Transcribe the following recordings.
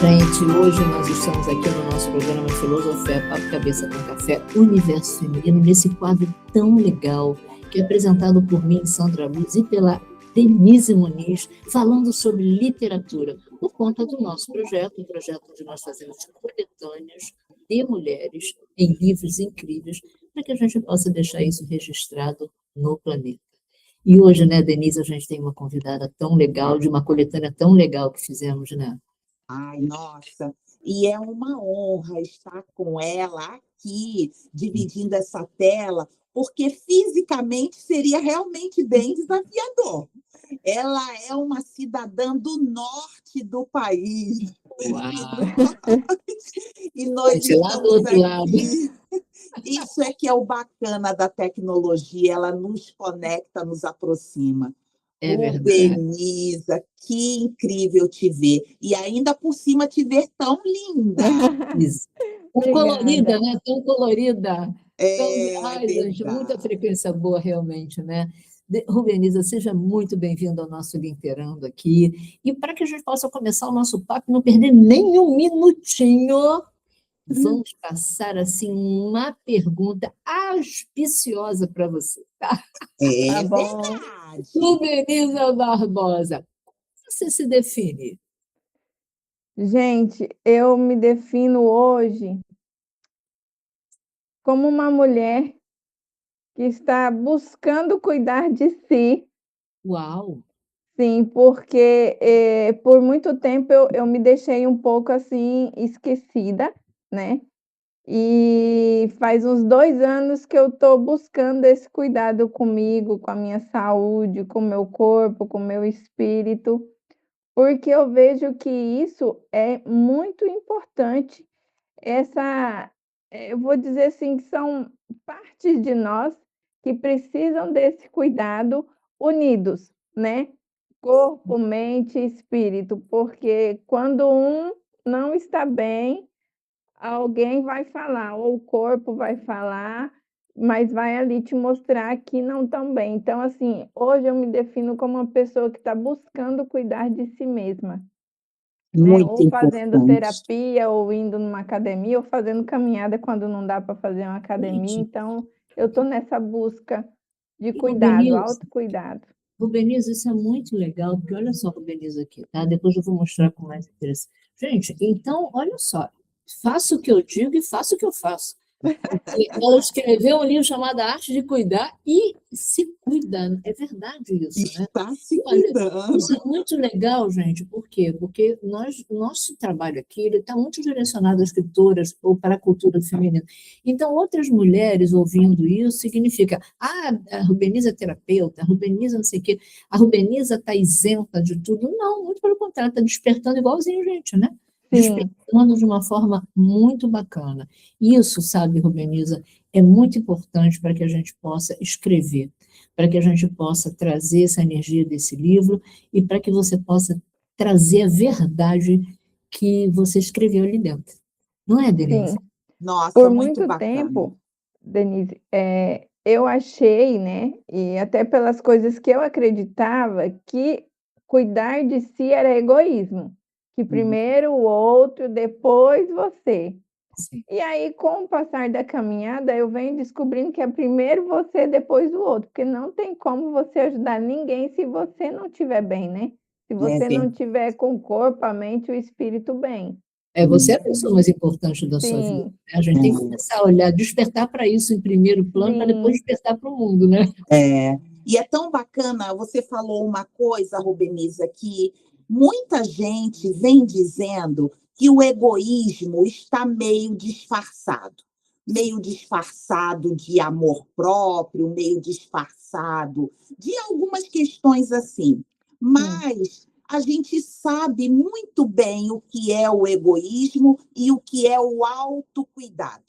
Gente, hoje nós estamos aqui no nosso programa Filosofé, Papo Cabeça com Café, Universo Feminino, nesse quadro tão legal, que é apresentado por mim, Sandra Luz, e pela Denise Muniz, falando sobre literatura, por conta do nosso projeto, um projeto onde nós fazemos coletâneas de mulheres em livros incríveis, para que a gente possa deixar isso registrado no planeta. E hoje, né, Denise, a gente tem uma convidada tão legal, de uma coletânea tão legal que fizemos, né? Ai, nossa, e é uma honra estar com ela aqui, dividindo essa tela, porque fisicamente seria realmente bem desafiador. Ela é uma cidadã do norte do país. Uau! E nós Gente, lá do estamos outro lado. aqui. Isso é que é o bacana da tecnologia, ela nos conecta, nos aproxima. É verdade. Rubeniza, que incrível te ver. E ainda por cima te ver tão linda. Isso. Tão colorida, Obrigada. né? Tão colorida. É Ai, gente, muita verdade. frequência boa, realmente, né? Rubeniza, seja muito bem-vindo ao nosso Linterando aqui. E para que a gente possa começar o nosso papo, não perder nem um minutinho, vamos passar, assim, uma pergunta auspiciosa para você, tá? É Tá bom. verdade. Rubeniza Barbosa, como você se define? Gente, eu me defino hoje como uma mulher que está buscando cuidar de si, Uau! sim, porque por muito tempo eu me deixei um pouco assim esquecida, né? E faz uns 2 anos que eu estou buscando esse cuidado comigo, com a minha saúde, com o meu corpo, com o meu espírito. Porque eu vejo que isso é muito importante, essa eu vou dizer assim, que são partes de nós que precisam desse cuidado unidos, né, corpo, mente e espírito, porque quando um não está bem, alguém vai falar, ou o corpo vai falar, mas vai ali te mostrar que não estão bem. Então, assim, hoje eu me defino como uma pessoa que está buscando cuidar de si mesma, né? Muito Ou fazendo importante. terapia, ou indo numa academia, ou fazendo caminhada quando não dá para fazer uma academia. Gente, Então, eu estou nessa busca de e cuidado, autocuidado. Rubeniza, isso é muito legal, porque olha só, Rubeniza, aqui, tá? Depois eu vou mostrar com mais interesse. Gente, então, olha só, faço o que eu digo e faço o que eu faço. Porque ela escreveu um livro chamado A Arte de Cuidar e se cuida. É verdade isso, né? Está se Olha, cuidando. isso é muito legal, gente. Por quê? Porque nosso trabalho aqui ele está muito direcionado às escritoras ou para a cultura feminina. Então, outras mulheres ouvindo isso significa, a Rubeniza é terapeuta, a Rubeniza não sei o quê, a Rubeniza está isenta de tudo. Não, muito pelo contrário, está despertando igualzinho gente, né? Sim, Despertando de uma forma muito bacana. Isso, sabe, Rubeniza, é muito importante para que a gente possa escrever, para que a gente possa trazer essa energia desse livro e para que você possa trazer a verdade que você escreveu ali dentro. Não é, Denise? sim. Nossa, Por muito muito bacana. tempo, Denise, eu achei, né, e até pelas coisas que eu acreditava, que cuidar de si era egoísmo, que Uhum. primeiro o outro, depois você. Sim. E aí, com o passar da caminhada, eu venho descobrindo que é primeiro você, depois o outro, porque não tem como você ajudar ninguém se você não estiver bem, né? Se É você não verdade. tiver com o corpo, a mente e o espírito bem. Você é a pessoa mais importante da sua vida, Sim, né? A gente tem que começar a olhar, despertar para isso em primeiro plano, para depois sim, despertar para o mundo, né? É. E é tão bacana, você falou uma coisa, Rubeniza, que muita gente vem dizendo que o egoísmo está meio disfarçado de amor próprio, meio disfarçado de algumas questões assim. sim, Mas a gente sabe muito bem o que é o egoísmo e o que é o autocuidado.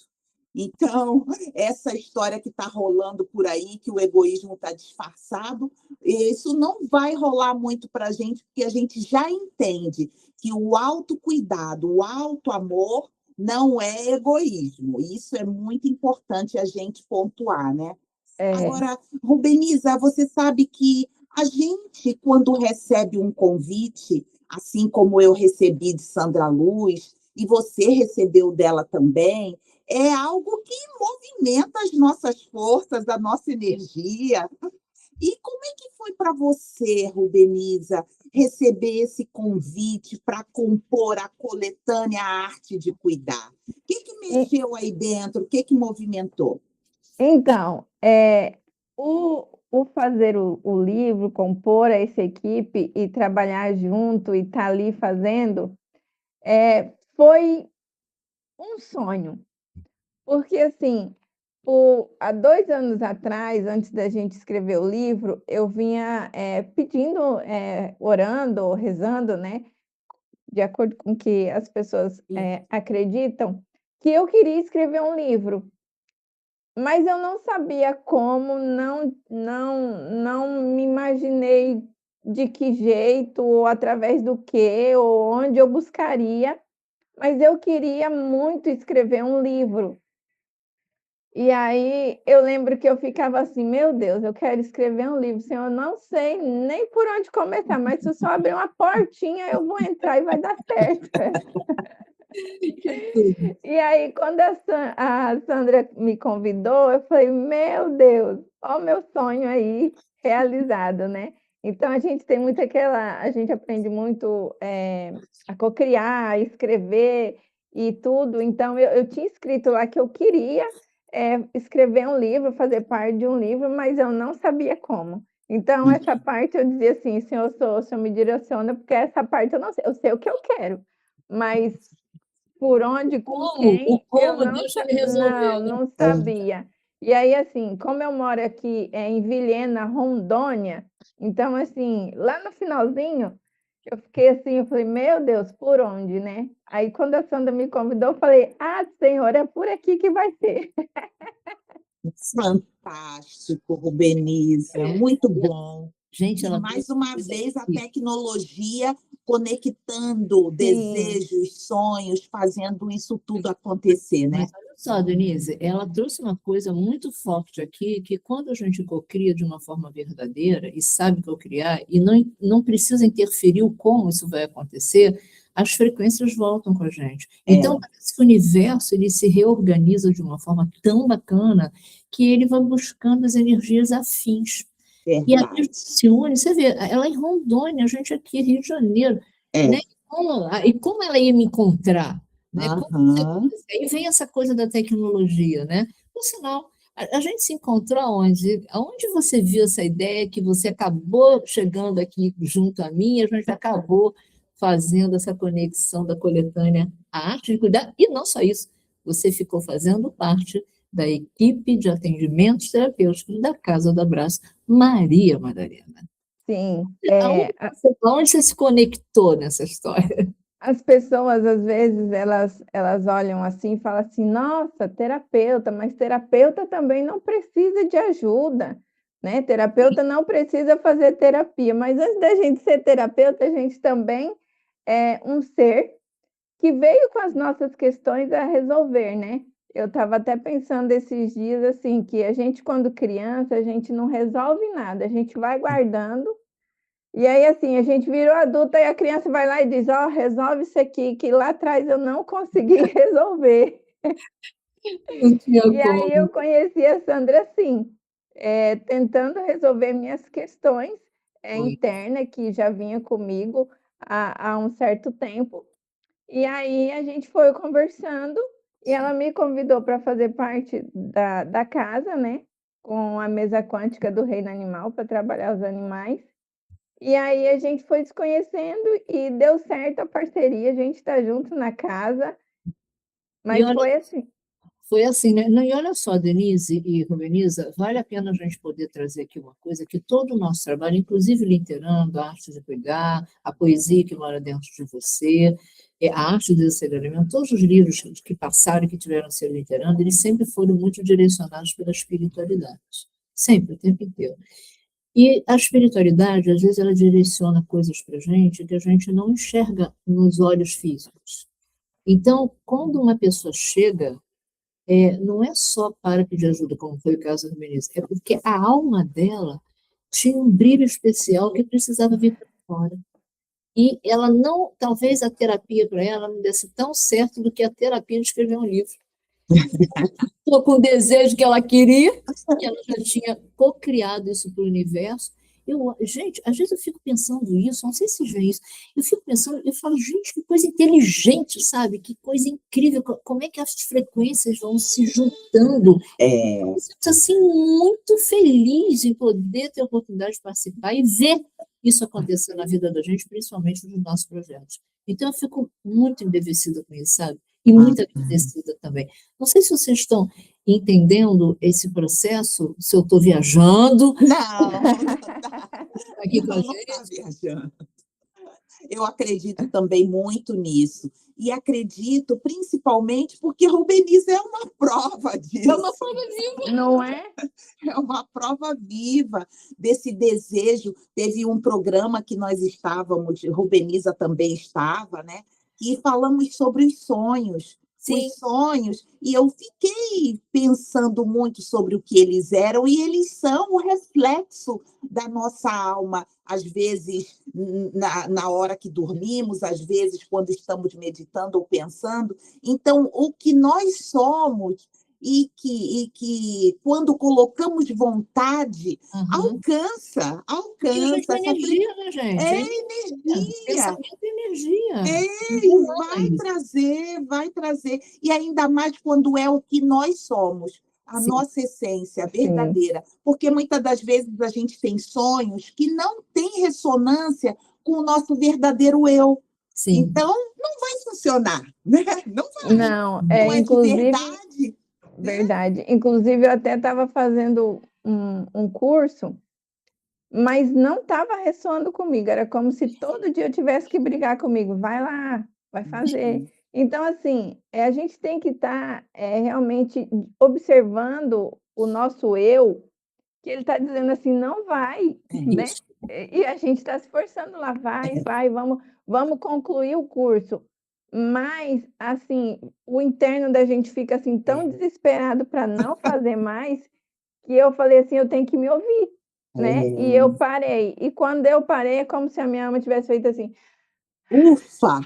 Então, essa história que está rolando por aí, que o egoísmo está disfarçado, isso não vai rolar muito para a gente, porque a gente já entende que o autocuidado, o autoamor, não é egoísmo. Isso é muito importante a gente pontuar, né? é, Agora, Rubeniza, você sabe que a gente, quando recebe um convite, assim como eu recebi de Sandra Luz, e você recebeu dela também, é algo que movimenta as nossas forças, a nossa energia. E como é que foi para você, Rubeniza, receber esse convite para compor a coletânea Arte de Cuidar? O que E mexeu aí dentro? O que movimentou? então, o fazer o livro, compor essa equipe e trabalhar junto e estar ali fazendo, foi um sonho. Porque, assim, há 2 anos atrás, antes da gente escrever o livro, eu vinha, pedindo, orando, rezando, né, de acordo com o que as pessoas, Sim. acreditam, que eu queria escrever um livro, mas eu não sabia como, não me imaginei de que jeito, ou através do quê, ou onde eu buscaria, mas eu queria muito escrever um livro. E aí eu lembro que eu ficava assim: "Meu Deus, eu quero escrever um livro, Senhor, eu não sei nem por onde começar, mas se eu só abrir uma portinha eu vou entrar e vai dar certo". Que tudo. E aí quando a Sandra me convidou, eu falei: "Meu Deus, ó o meu sonho aí realizado", né. Então a gente tem muito aquela a gente aprende muito, a cocriar, a escrever e tudo, então eu tinha escrito lá que eu queria, escrever um livro, fazer parte de um livro, mas eu não sabia como. Então essa parte eu dizia assim: "Senhor, o senhor me direciona, porque essa parte eu sei o que eu quero, mas por onde, com O quem, eu como Deus vai resolver, né? não sabia". E aí, assim, como eu moro aqui, em Vilhena, Rondônia, então, assim, lá no finalzinho, eu fiquei assim, eu falei: "Meu Deus, por onde, né?". Aí quando a Sandra me convidou, eu falei: "Ah, Senhor, é por aqui que vai ser". Fantástico, Rubeniza, muito bom. Gente, E ela mais trouxe uma uma coisa vez a aqui. tecnologia conectando Sim, desejos, sonhos, fazendo isso tudo acontecer, né? Mas olha só, Denise, ela trouxe uma coisa muito forte aqui, que quando a gente cocria de uma forma verdadeira e sabe cocriar, e não precisa interferir o como isso vai acontecer, as frequências voltam com a gente. Então, É, parece que o universo ele se reorganiza de uma forma tão bacana que ele vai buscando as energias afins. E aí a gente verdade. se une, você vê, ela em Rondônia, a gente aqui, Rio de Janeiro, né? É. E como ela ia me encontrar, né? Como Aham. aí vem essa coisa da tecnologia, né? Por sinal, a gente se encontrou aonde? Aonde você viu essa ideia que você acabou chegando aqui junto a mim, e a gente acabou fazendo essa conexão da coletânea A Arte de Cuidar, e não só isso, você ficou fazendo parte da equipe de atendimentos terapêuticos da Casa do Abraço Maria Madalena. sim. Aonde você se conectou nessa história? As pessoas, às vezes, elas olham assim e falam assim: "Nossa, terapeuta", mas terapeuta também não precisa de ajuda, né, terapeuta não precisa fazer terapia, mas antes da gente ser terapeuta, a gente também é um ser que veio com as nossas questões a resolver, né. Eu estava até pensando esses dias, assim, que a gente quando criança, a gente não resolve nada, a gente vai guardando e aí, assim, a gente virou adulta e a criança vai lá e diz: "Ó, resolve isso aqui que lá atrás eu não consegui resolver". Não tinha E aí como. eu conheci a Sandra assim, tentando resolver minhas questões, Foi. interna que já vinha comigo há um certo tempo. E aí a gente foi conversando e ela me convidou para fazer parte da casa, né, com a mesa quântica do reino animal para trabalhar os animais. E aí a gente foi se conhecendo e deu certo a parceria, a gente está junto na casa, E mas olha, foi assim foi assim, né? Não, e olha só, Denise e Rubeniza, vale a pena a gente poder trazer aqui uma coisa que todo o nosso trabalho, inclusive literando, a arte de cuidar, a poesia que mora dentro de você, a arte do desaceleramento, todos os livros que passaram e que tiveram a ser literando, eles sempre foram muito direcionados pela espiritualidade. Sempre, o tempo inteiro. E a espiritualidade, às vezes, ela direciona coisas para a gente que a gente não enxerga nos olhos físicos. Então, quando uma pessoa chega, não é só para pedir ajuda, como foi o caso do ministro, é porque a alma dela tinha um brilho especial que precisava vir para fora. e ela não, talvez a terapia para ela não desse tão certo do que a terapia de escrever um livro. Estou com o desejo que ela queria, que ela já tinha co-criado isso para o universo. Gente, às vezes eu fico pensando isso, não sei se vocês veem isso, eu fico pensando, eu falo, gente, que coisa inteligente, sabe? Que coisa incrível, como é que as frequências vão se juntando. Eu sinto assim, muito feliz em poder ter a oportunidade de participar e ver isso acontecer na vida da gente, principalmente nos nossos projetos. Então, eu fico muito embevecida com isso, sabe? E muito agradecida também. Não sei se vocês estão entendendo esse processo, se eu estou viajando. Não, Aqui com a não gente. está viajando. Eu acredito também muito nisso. E acredito principalmente porque Rubeniza é uma prova disso. É uma prova viva. Não é? É uma prova viva desse desejo. Teve um programa que nós estávamos, Rubeniza também estava, né? E falamos sobre os sonhos. Sim. Os sonhos, e eu fiquei pensando muito sobre o que eles eram, e eles são o reflexo da nossa alma, às vezes na hora que dormimos, às vezes quando estamos meditando ou pensando. Então, o que nós somos e que quando colocamos vontade, alcança. E a gente tem energia, né, gente? É energia. Pensamento e energia. Vai trazer. E ainda mais quando é o que nós somos, a nossa essência verdadeira. Porque muitas das vezes a gente tem sonhos que não têm ressonância com o nosso verdadeiro eu. Sim. Então, não vai funcionar, né? Não vai. Não, inclusive, de verdade. Verdade. Inclusive, eu até estava fazendo um curso, mas não estava ressoando comigo. Era como se todo dia eu tivesse que brigar comigo. Vai lá, vai fazer. Então, assim, a gente tem que estar realmente observando o nosso eu, que ele está dizendo assim, não vai, né? E a gente está se esforçando lá, vai, vamos concluir o curso. Mas, assim, o interno da gente fica assim tão desesperado para não fazer mais, que eu falei assim, eu tenho que me ouvir, né? E eu parei. E quando eu parei, é como se a minha alma tivesse feito assim, ufa!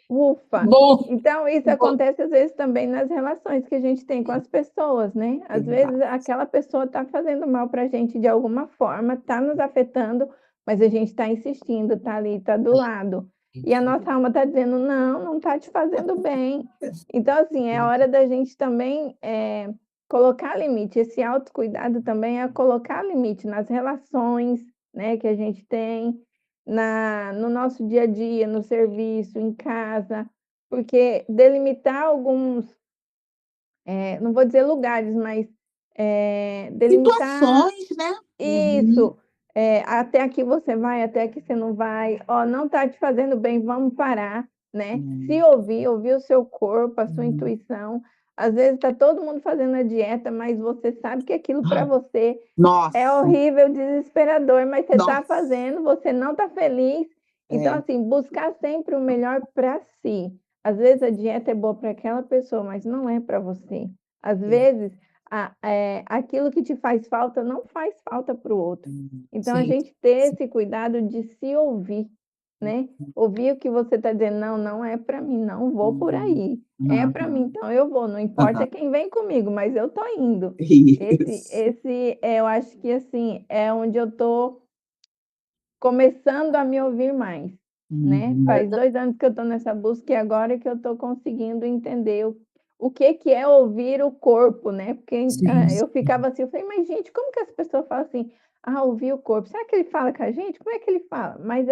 Bom. Então, isso acontece às vezes também nas relações que a gente tem com as pessoas, né? Às vezes aquela pessoa está fazendo mal para a gente de alguma forma, está nos afetando, mas a gente está insistindo, está ali, está do lado. E a nossa alma está dizendo, não está te fazendo bem. Então, assim, é hora da gente também colocar limite. Esse autocuidado também é colocar limite nas relações, né, que a gente tem, no nosso dia a dia, no serviço, em casa, porque delimitar alguns, não vou dizer lugares, mas delimitar situações, né? isso, até aqui você vai, até aqui você não vai, ó, não está te fazendo bem, vamos parar, né? Se ouvir o seu corpo, a sua intuição. Às vezes está todo mundo fazendo a dieta, mas você sabe que aquilo para você é horrível, desesperador, mas você está fazendo, você não está feliz. Então, assim, buscar sempre o melhor para si. Às vezes a dieta é boa para aquela pessoa, mas não é para você. Às vezes aquilo que te faz falta não faz falta para o outro. Então, a gente ter esse cuidado de se ouvir, né? Ouvir o que você está dizendo, não é para mim, não vou por aí. É para mim, então eu vou, não importa quem vem comigo, mas eu estou indo. Eu acho que assim, é onde eu estou começando a me ouvir mais, né? Faz 2 anos que eu estou nessa busca e agora que eu estou conseguindo entender o que é ouvir o corpo, né? Porque eu ficava assim, eu falei, mas gente, como que as pessoas falam assim, ouvir o corpo? Será que ele fala com a gente? Como é que ele fala? Mas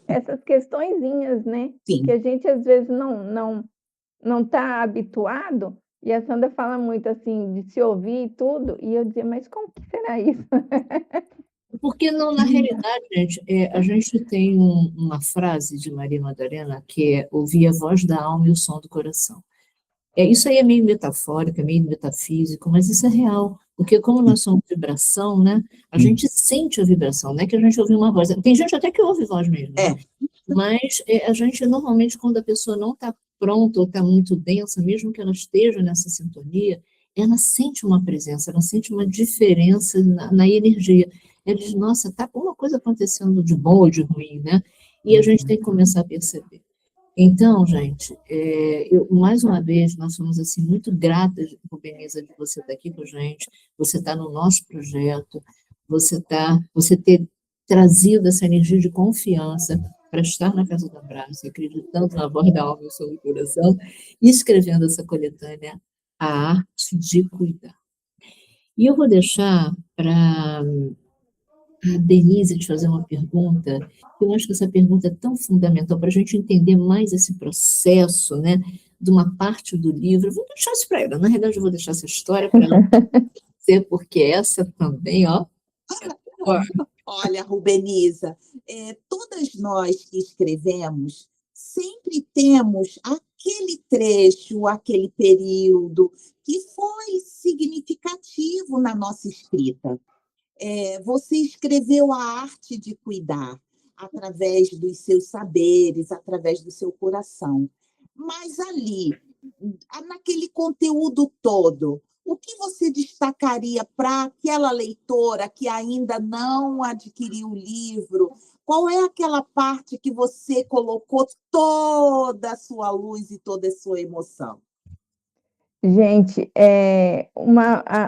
essas questõezinhas, né? Que a gente às vezes não está habituado, e a Sandra fala muito assim, de se ouvir e tudo, e eu dizia, mas como que será isso? Porque não, na realidade, gente, a gente tem uma frase de Maria Madalena que é ouvir a voz da alma e o som do coração. Isso aí é meio metafórico, é meio metafísico, mas isso é real, porque como nós somos vibração, né, a gente sente a vibração, não é que a gente ouve uma voz, tem gente até que ouve voz mesmo, né? Mas a gente normalmente, quando a pessoa não está pronta ou está muito densa, mesmo que ela esteja nessa sintonia, ela sente uma presença, ela sente uma diferença na energia. Ela diz, nossa, está alguma coisa acontecendo de bom ou de ruim, né? E a gente tem que começar a perceber. Então, gente, mais uma vez, nós somos assim, muito gratas, Rubeniza, de você estar aqui com a gente, você está no nosso projeto, você ter trazido essa energia de confiança para estar na Casa do Abraço, acreditando na voz da alma e sobre o coração, e escrevendo essa coletânea, A Arte de Cuidar. E eu vou deixar para a Denise te fazer uma pergunta. Eu acho que essa pergunta é tão fundamental para a gente entender mais esse processo, né, de uma parte do livro. Eu vou deixar isso para ela. Na realidade, eu vou deixar essa história para ela dizer, porque essa também, ó. Olha, Rubeniza, todas nós que escrevemos sempre temos aquele trecho, aquele período que foi significativo na nossa escrita. Você escreveu a arte de cuidar através dos seus saberes, através do seu coração. Mas ali, naquele conteúdo todo, o que você destacaria para aquela leitora que ainda não adquiriu o livro? Qual é aquela parte que você colocou toda a sua luz e toda a sua emoção? Gente,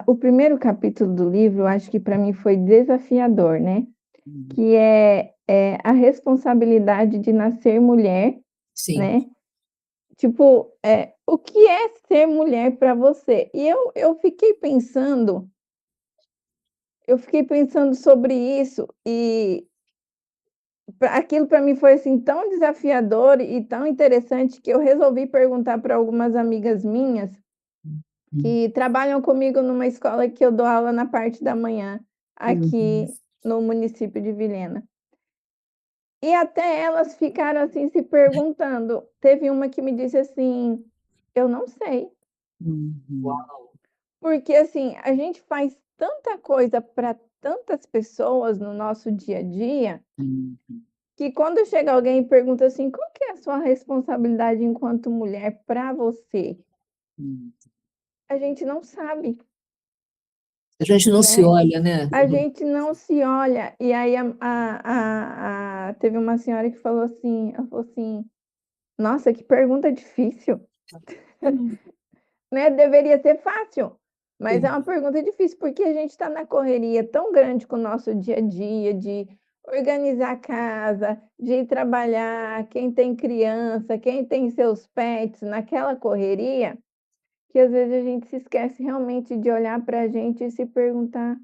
o primeiro capítulo do livro, eu acho que para mim foi desafiador, né? Que é a responsabilidade de nascer mulher, Sim. né? Tipo, o que é ser mulher para você? E eu fiquei pensando sobre isso, e aquilo para mim foi assim tão desafiador e tão interessante que eu resolvi perguntar para algumas amigas minhas que trabalham comigo numa escola que eu dou aula na parte da manhã, aqui no município de Vilhena. E até elas ficaram, assim, se perguntando. Teve uma que me disse assim: "Eu não sei". Uau. Porque, assim, a gente faz tanta coisa para tantas pessoas no nosso dia a dia, que quando chega alguém e pergunta assim: "Qual que é a sua responsabilidade enquanto mulher para você?", a gente não sabe, A gente não se né. olha, né? A gente não se olha. E aí teve uma senhora que falou assim, ela falou assim: "Nossa, que pergunta difícil", né, deveria ser fácil, mas é uma pergunta difícil, porque a gente está na correria tão grande com o nosso dia a dia, de organizar a casa, de ir trabalhar, quem tem criança, quem tem seus pets, naquela correria, que às vezes a gente se esquece realmente de olhar para a gente e se perguntar: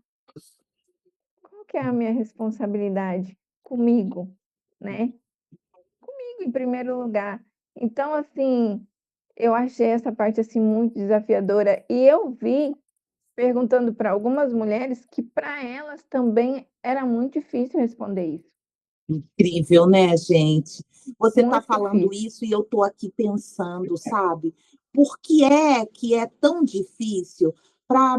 "Qual que é a minha responsabilidade comigo?", né, comigo em primeiro lugar. Então, assim, eu achei essa parte, assim, muito desafiadora, e eu vi, perguntando para algumas mulheres, que para elas também era muito difícil responder isso. Incrível, né, gente? Você está Muito falando difícil. isso e eu estou aqui pensando, sabe, por que é tão difícil para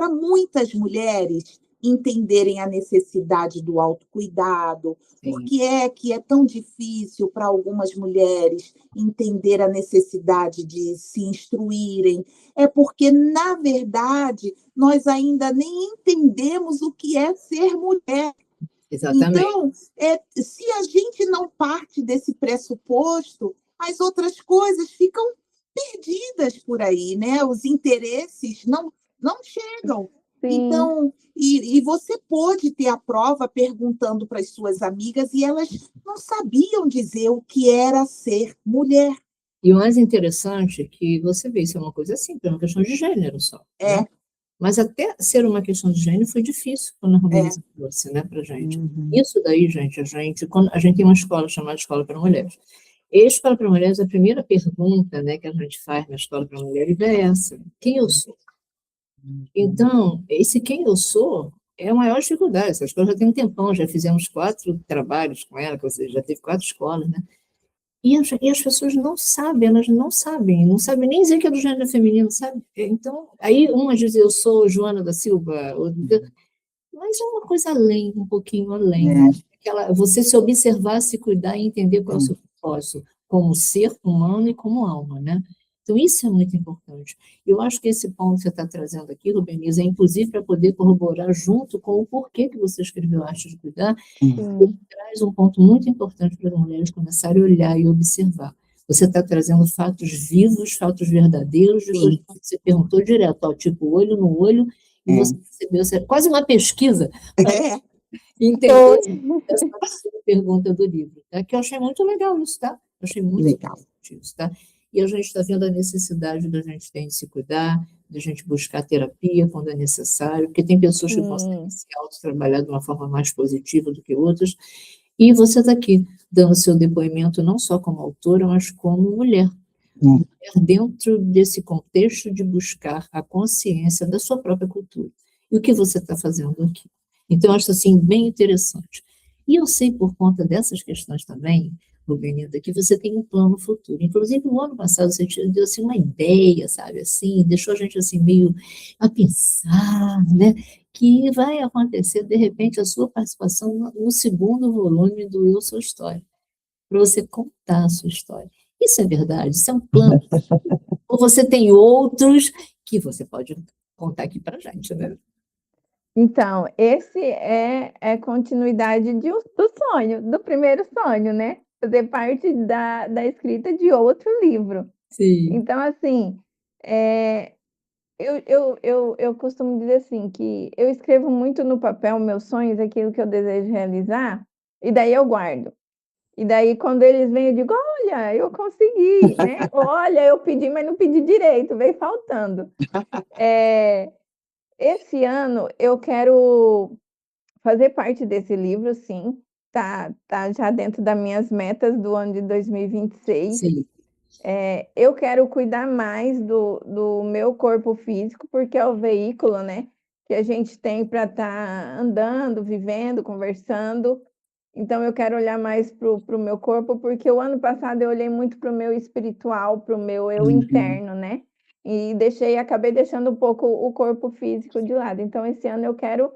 muitas mulheres entenderem a necessidade do autocuidado? Por Sim. que é tão difícil para algumas mulheres entender a necessidade de se instruírem? É porque, na verdade, nós ainda nem entendemos o que é ser mulher. Exatamente. Então, se a gente não parte desse pressuposto, as outras coisas ficam perdidas por aí, né? Os interesses não chegam. Sim. Então, você pôde ter a prova perguntando para as suas amigas e elas não sabiam dizer o que era ser mulher. E o mais interessante é que você vê, isso é uma coisa simples, é uma questão de gênero só, né? É, Mas até ser uma questão de gênero foi difícil quando a é. Romilisa trouxe, né, pra gente. Isso daí, gente, quando a gente tem uma escola chamada Escola para Mulheres. E a Escola para Mulheres, a primeira pergunta, né, que a gente faz na Escola para Mulheres é essa: quem eu sou? Então, esse quem eu sou é a maior dificuldade. Essa escola já tem um tempão, já fizemos 4 trabalhos com ela, ou seja, já teve 4 escolas, né? E as pessoas não sabem, elas não sabem nem dizer que é do gênero feminino, sabe? Então, aí uma diz, eu sou Joana da Silva, mas é uma coisa além, um pouquinho além, né? Você se observar, se cuidar e entender qual é o seu propósito, como ser humano e como alma, né? Então, isso é muito importante. Eu acho que esse ponto que você está trazendo aqui, Rubeniza, é inclusive para poder corroborar junto com o porquê que você escreveu Arte de Cuidar, Sim. traz um ponto muito importante para as mulheres começarem a olhar e observar. Você está trazendo fatos vivos, fatos verdadeiros, de coisas que você perguntou direto, ó, tipo olho no olho, e você recebeu quase uma pesquisa para É, entender essa pergunta do livro, tá? Que eu achei muito legal isso, tá? Eu achei muito legal. legal isso, tá? E a gente está vendo a necessidade da gente ter de se cuidar, da gente buscar terapia quando é necessário, porque tem pessoas que conseguem Sim. se auto-trabalhar de uma forma mais positiva do que outras, e você está aqui dando seu depoimento não só como autora, mas como mulher. Mulher dentro desse contexto de buscar a consciência da sua própria cultura. E o que você está fazendo aqui? Então, eu acho assim bem interessante. E eu sei por conta dessas questões também, Rubenida, que você tem um plano futuro. Inclusive, no ano passado, você deu assim, uma ideia, sabe, assim, deixou a gente assim meio a pensar, né? Que vai acontecer, de repente, a sua participação no segundo volume do Eu Sou História, para você contar a sua história. Isso é verdade? Isso é um plano? Ou você tem outros que você pode contar aqui para a gente, né? Então, esse é continuidade do sonho, do primeiro sonho, né? Fazer parte da escrita de outro livro. Sim, Então, assim, eh, eu costumo dizer assim, que eu escrevo muito no papel meus sonhos, aquilo que eu desejo realizar, e daí eu guardo. E daí quando eles vêm eu digo: "Olha, eu consegui", né. "Olha, eu pedi, mas não pedi direito, veio faltando". Eh, Esse ano eu quero fazer parte desse livro sim, tá já dentro das minhas metas do ano de 2026. sim. Eu quero cuidar mais do meu corpo físico, porque é o veículo, né, que a gente tem para estar andando, vivendo, conversando. Então eu quero olhar mais para o meu corpo, porque o ano passado eu olhei muito para o meu espiritual, para o meu eu Uhum. interno, né, e acabei deixando um pouco o corpo físico de lado. Então esse ano eu quero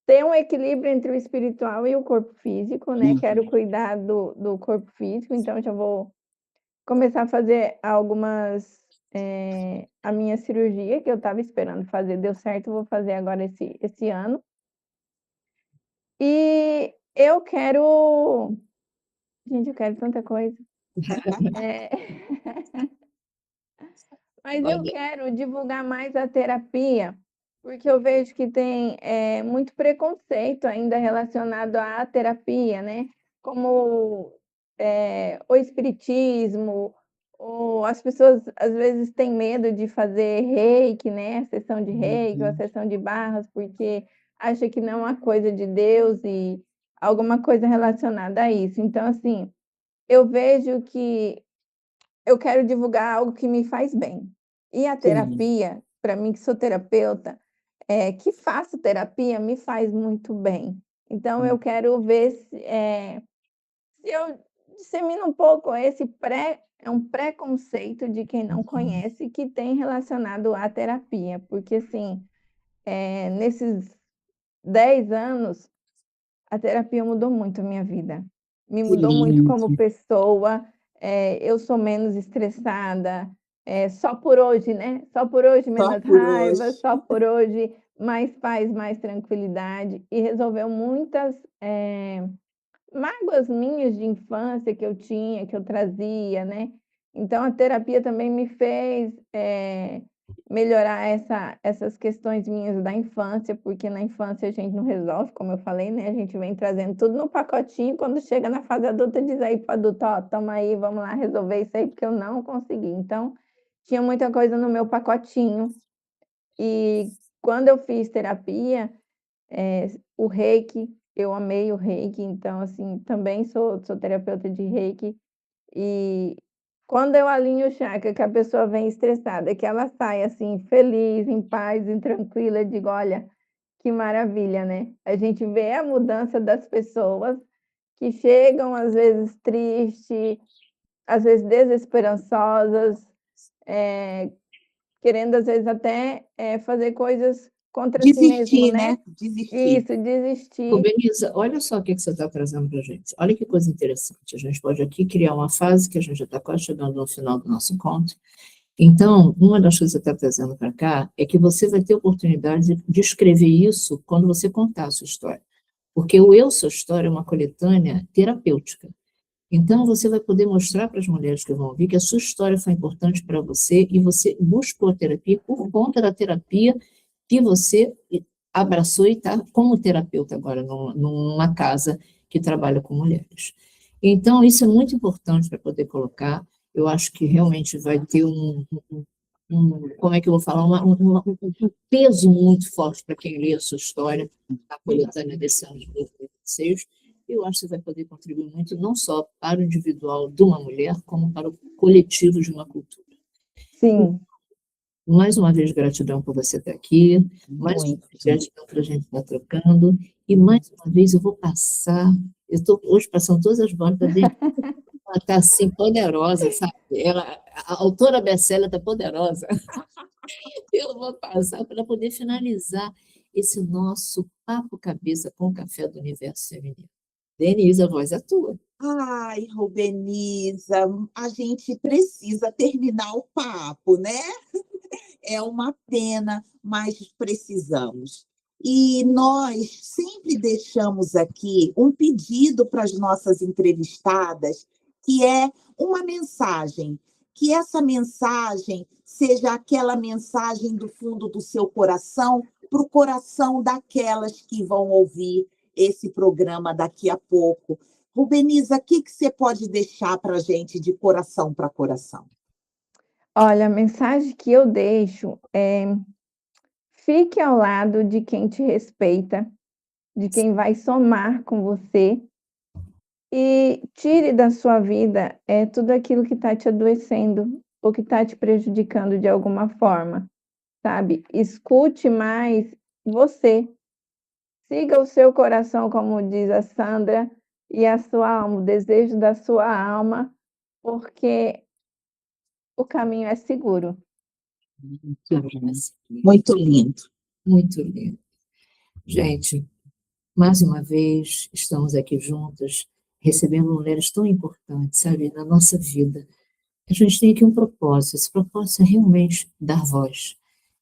ter um equilíbrio entre o espiritual e o corpo físico, né, quero cuidar do corpo físico, então já vou começar a fazer a minha cirurgia que eu estava esperando fazer, deu certo, vou fazer agora esse ano. E eu quero gente, eu quero tanta coisa. Eh, mas eu Olha, quero divulgar mais a terapia, porque eu vejo que tem, muito preconceito ainda relacionado à terapia, né, como, o espiritismo, ou as pessoas às vezes têm medo de fazer reiki, né, a sessão de reiki ou a Uhum. sessão de barras, porque acha que não é uma coisa de Deus e alguma coisa relacionada a isso. Então, assim, eu vejo que eu quero divulgar algo que me faz bem. E a Sim, terapia, para mim que sou terapeuta, que faço terapia, me faz muito bem. Então eu quero ver se eu dissemino um pouco esse um preconceito de quem não conhece que tem relacionado à terapia, porque assim, nesses 10 anos a terapia mudou muito a minha vida. Me que mudou muito lindo. como pessoa, eu sou menos estressada, só por hoje, né, só por hoje Só menos por raiva, hoje. só por hoje mais paz, mais tranquilidade, e resolveu muitas, mágoas minhas de infância que eu tinha, que eu trazia, né. Então a terapia também me fez, melhorar essas questões minhas da infância, porque na infância a gente não resolve, como eu falei, né, a gente vem trazendo tudo no pacotinho, quando chega na fase adulta diz aí para o adulto: "Ó, toma aí, vamos lá resolver isso aí, porque eu não consegui". Então, tinha muita coisa no meu pacotinho, e quando eu fiz terapia, o reiki, eu amei o reiki, então, assim, também sou terapeuta de reiki, e quando eu alinho o chakra, que a pessoa vem estressada, que ela sai, assim, feliz, em paz e tranquila, eu digo: "Olha, que maravilha", né. A gente vê a mudança das pessoas que chegam, às vezes, triste, às vezes desesperançosas, eh, querendo, às vezes, até, fazer coisas contra si mesmo, Desistir, né. né? Desistir. Isso, desistir. Belisa, olha só o que você está trazendo para a gente. Olha que coisa interessante. A gente pode aqui criar uma fase que a gente já está quase chegando no final do nosso encontro. Então, uma das coisas que você está trazendo para cá é que você vai ter oportunidade de escrever isso quando você contar a sua história. Porque o Eu Sou História é uma coletânea terapêutica. Então, você vai poder mostrar para as mulheres que vão ouvir que a sua história foi importante para você e você buscou a terapia por conta da terapia que você abraçou e está como terapeuta agora numa casa que trabalha com mulheres. Então, isso é muito importante para poder colocar. Eu acho que realmente vai ter como é que eu vou falar, um peso muito forte para quem lê a sua história, a coletânea desse ano de 2026. Eu acho que você vai poder contribuir muito, não só para o individual de uma mulher, como para o coletivo de uma cultura. Sim. Mais uma vez, gratidão por você estar aqui, mais uma vez, gratidão para a gente estar trocando, e mais uma vez eu vou passar, eu estou hoje passando todas as bordas dele, ela está assim, poderosa, sabe? A autora best-seller está poderosa. Eu vou passar para poder finalizar esse nosso papo cabeça com café do universo feminino. Denise, a voz é tua. Ai, Rubeniza, a gente precisa terminar o papo, né? É uma pena, mas precisamos. E nós sempre deixamos aqui um pedido para as nossas entrevistadas, que é uma mensagem, que essa mensagem seja aquela mensagem do fundo do seu coração para o coração daquelas que vão ouvir esse programa daqui a pouco. Rubeniza, o que você pode deixar para a gente de coração para coração? Olha, a mensagem que eu deixo é: fique ao lado de quem te respeita, de quem vai somar com você, e tire da sua vida tudo aquilo que está te adoecendo ou que está te prejudicando de alguma forma, sabe? Escute mais você. Siga o seu coração, como diz a Sandra, e a sua alma, o desejo da sua alma, porque o caminho é seguro. Muito lindo. Muito lindo. Gente, mais uma vez, estamos aqui juntas, recebendo mulheres tão importantes, sabe, na nossa vida. A gente tem aqui um propósito, esse propósito é realmente dar voz,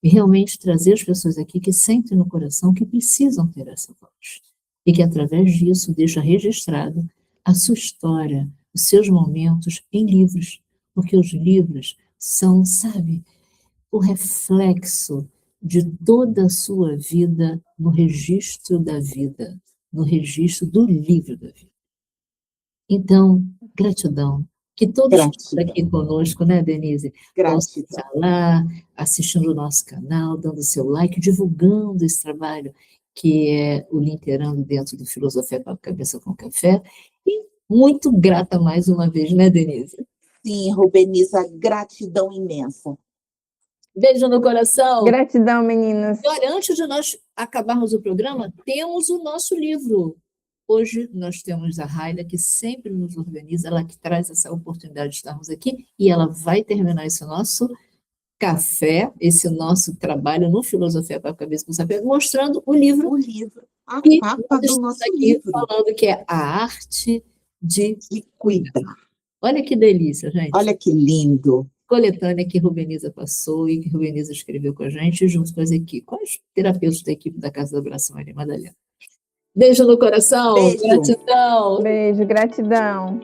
e realmente trazer as pessoas aqui que sentem no coração que precisam ter essa voz, e que através disso deixa registrado a sua história, os seus momentos em livros, porque os livros são, sabe, o reflexo de toda a sua vida no registro da vida, no registro do livro da vida. Então, gratidão. Que todos que estão aqui conosco, né, Denise, possam estar lá, assistindo o nosso canal, dando seu like, divulgando esse trabalho que é o Linkerando dentro do Filosofia para a Cabeça com Café. E muito grata mais uma vez, né, Denise? Sim, Rubeniza, gratidão imensa. Beijo no coração. Gratidão, meninas. E olha, antes de nós acabarmos o programa, temos o nosso livro. Hoje nós temos a Raila, que sempre nos organiza, ela que traz essa oportunidade de estarmos aqui, e ela vai terminar esse nosso café, esse nosso trabalho no Filosofia para a Cabeça com Café, mostrando o livro. O livro, a e capa do nosso aqui livro. falando que é a arte de cuidar. Olha que delícia, gente. Olha que lindo. Coletânea que Rubeniza passou e que Rubeniza escreveu com a gente, junto com as equipes, com os terapeutas da equipe da Casa da Abraço Maria Madalena. Beijo no coração. Beijo. Gratidão. Beijo, gratidão.